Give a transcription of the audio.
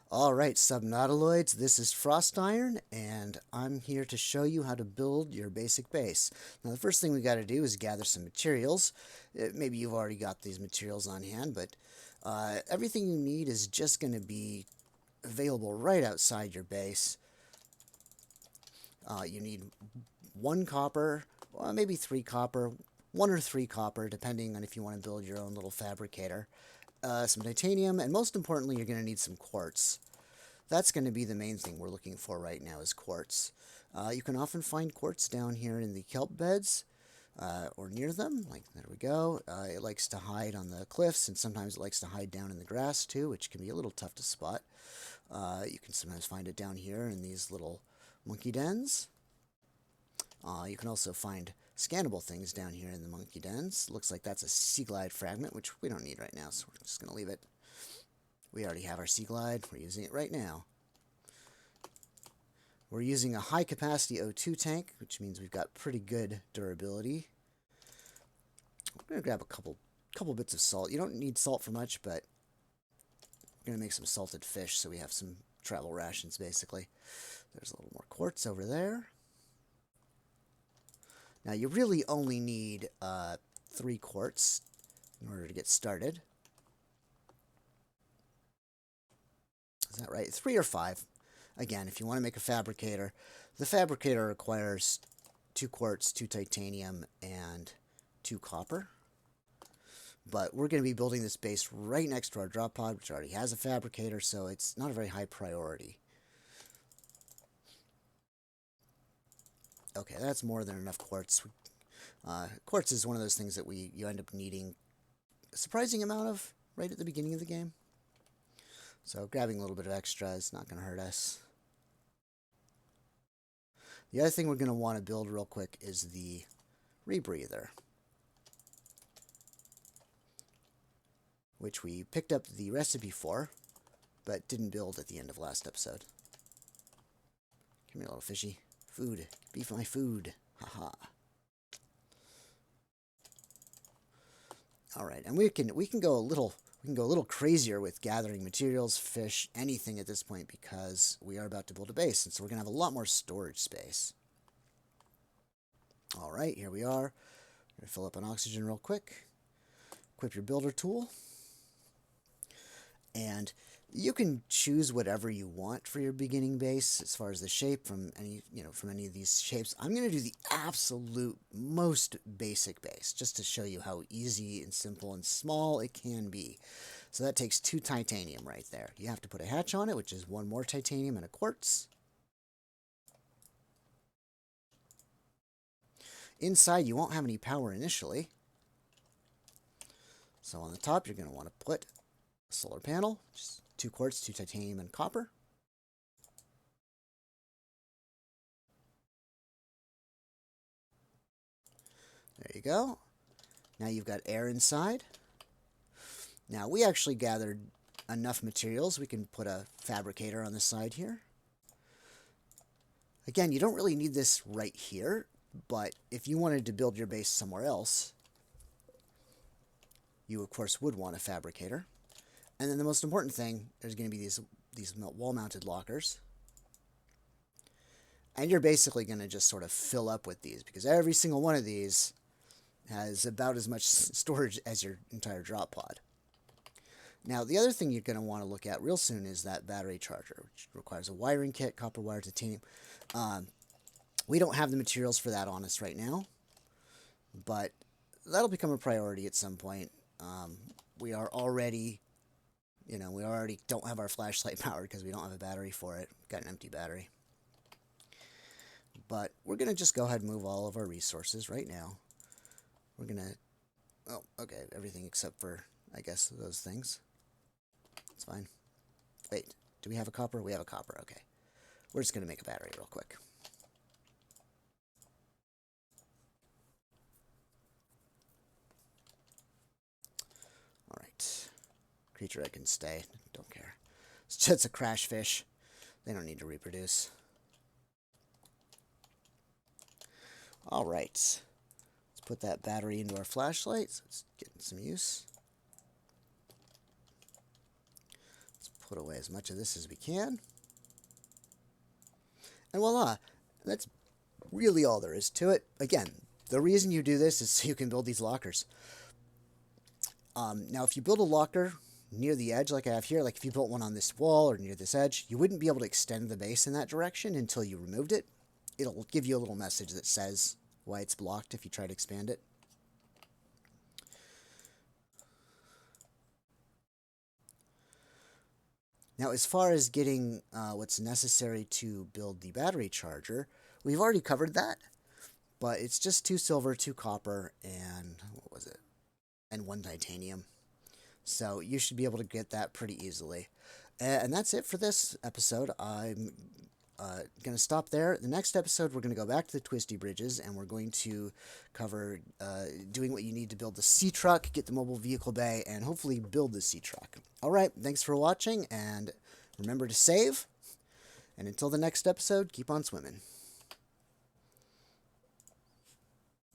All right, Subnautiloids, this is Frost Iron, and I'm here to show you how to build your basic base. Now, the first thing we got to do is gather some materials. Maybe you've already got these materials on hand, but everything you need is just going to be available right outside your base. You need one copper, well, maybe three copper, one or three copper, depending on if you want to build your own little fabricator. Some titanium, and most importantly, you're going to need some quartz. That's going to be the main thing we're looking for right now is quartz. You can often find quartz down here in the kelp beds or near them. Like, there we go. It likes to hide on the cliffs, and sometimes it likes to hide down in the grass too, which can be a little tough to spot. You can sometimes find it down here in these little monkey dens. You can also find scannable things down here in the monkey dens. Looks like that's a sea glide fragment, which we don't need right now, so we're just going to leave it. We already have our sea glide. We're using it right now. We're using a high capacity O2 tank, which means we've got pretty good durability. I'm going to grab a couple bits of salt. You don't need salt for much, but we're going to make some salted fish so we have some travel rations, basically. There's a little more quartz over there. Now, you really only need 3 quartz in order to get started. Is that right? 3 or 5. Again, if you want to make a fabricator, the fabricator requires 2 quartz, 2 titanium, and 2 copper. But we're going to be building this base right next to our drop pod, which already has a fabricator, so it's not a very high priority. Okay, that's more than enough quartz. Quartz is one of those things that you end up needing a surprising amount of right at the beginning of the game. So grabbing a little bit of extra is not going to hurt us. The other thing we're going to want to build real quick is the rebreather, which we picked up the recipe for, but didn't build at the end of last episode. Come here, little fishy. Food. Be my food. Haha. All right, and we can go a little crazier with gathering materials, fish, anything at this point because we are about to build a base, and so we're gonna have a lot more storage space. All right, here we are. We're gonna fill up on oxygen real quick. Equip your builder tool, and you can choose whatever you want for your beginning base as far as the shape from any of these shapes. I'm going to do the absolute most basic base just to show you how easy and simple and small it can be. So that takes 2 titanium right there. You have to put a hatch on it, which is 1 more titanium and a quartz. Inside, you won't have any power initially. So on the top, you're going to want to put a solar panel, just 2 quartz, 2 titanium, and copper. There you go. Now you've got air inside. Now we actually gathered enough materials. We can put a fabricator on the side here. Again, you don't really need this right here, but if you wanted to build your base somewhere else, you of course would want a fabricator. And then the most important thing, there's going to be these wall-mounted lockers. And you're basically going to just sort of fill up with these because every single one of these has about as much storage as your entire drop pod. Now, the other thing you're going to want to look at real soon is that battery charger, which requires a wiring kit, copper wire, titanium. We don't have the materials for that on us right now, but that'll become a priority at some point. We already don't have our flashlight powered because we don't have a battery for it. We've got an empty battery. But we're going to just go ahead and move all of our resources right now. We're going to... Oh, okay, everything except for, I guess, those things. It's fine. Wait, do we have a copper? We have a copper, okay. We're just going to make a battery real quick. All right. Creature that can stay. Don't care. It's just a crash fish. They don't need to reproduce. All right. Let's put that battery into our flashlight so it's getting some use. Let's put away as much of this as we can. And voila, that's really all there is to it. Again, the reason you do this is so you can build these lockers. Now, if you build a locker near the edge like I have here, like if you built one on this wall or near this edge, you wouldn't be able to extend the base in that direction until you removed it. It'll give you a little message that says why it's blocked if you try to expand it. Now, as far as getting what's necessary to build the battery charger, we've already covered that, but it's just 2 silver, 2 copper, and what was it? And 1 titanium. So you should be able to get that pretty easily. And that's it for this episode. I'm going to stop there. The next episode, we're going to go back to the twisty bridges, and we're going to cover doing what you need to build the sea truck, get the mobile vehicle bay, and hopefully build the sea truck. All right, thanks for watching, and remember to save. And until the next episode, keep on swimming.